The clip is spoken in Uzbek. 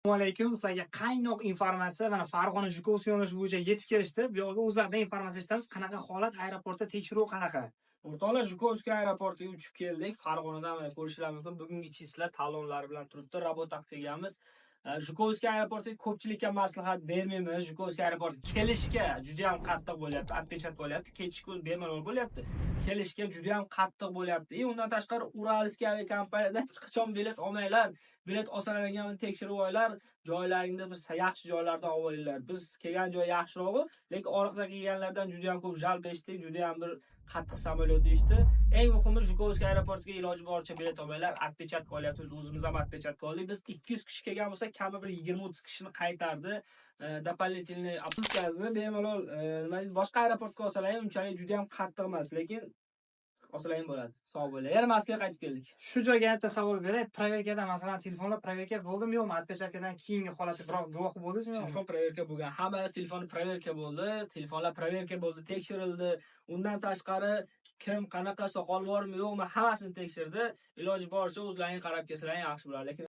Assalomu alaykum. Sizlarga qaynoq informatsiya mana Farg'ona Jukovskiy yo'nalishi bo'yicha yetib kelishdi. Bu yoqqa o'zlaridan informatsiya eshitamiz. Qanaqa holat, aeroportda tekshiruv qanaqa? O'rtoqlar, Jukovskiy aeroportiga uchib keldik. Farg'onadan mana ko'rishingiz mumkin. Bugungi chislar talonlari bilan turibdi. Rabot taqib kelganmiz. Jukovskiy aeroportiga ko'pchilikka maslahat bermaymiz. Jukovskiy aeroportiga kelishga juda ham qattiq bo'lyapti. Отпечат bo'lyapti. Ketishga bemalol bo'lyapti. Kelishga juda ham qattiq bo'lyapti. Undan tashqari Uralskiy aviakompaniyadan hech qachon bilet olmanglar. Bilet olsalaringlarni tekshirib olinglar. Joylaringni biz yaxshi joylardan olinglar. Biz kelgan joy yaxshirog'i, lekin orqaga kelganlardan juda ham ko'p jalb eshitdik. Juda ham bir qattiq samolyot deyishdi. Eng muhimi Jukovskiy aeroportiga iloji boricha bilet olmanglar. Отпечат olyapmiz. O'zimiz ham отпечат oldik. Biz 200 kishi kelgan bo'lsa, kami bir 20-30 kishini qaytardi. Дополнительный отпускаzni bemalol boshqa aeroportga olsalaring unchalik juda ham qattiq emas, lekin olsalaring bo'ladi. Sog' bo'linglar. Yana Moskvaga qaytib keldik. Shu joyga bitta savol beray. Proverkada masalan telefonlar proverka bo'ldimi yo'qmi? Отпечатdan keyingi holati biroq guvoh bo'ldingizmi? Telefon proverka bo'lgan. Hamma telefoni proverka bo'ldi. Telefonlar proverka bo'ldi, tekshirildi. Undan tashqari kim qanaqa soqol bormi yo'qmi hammasini tekshirdi. Iloji boricha o'zlaring qarab kelsalaring yaxshi bo'lar. Lekin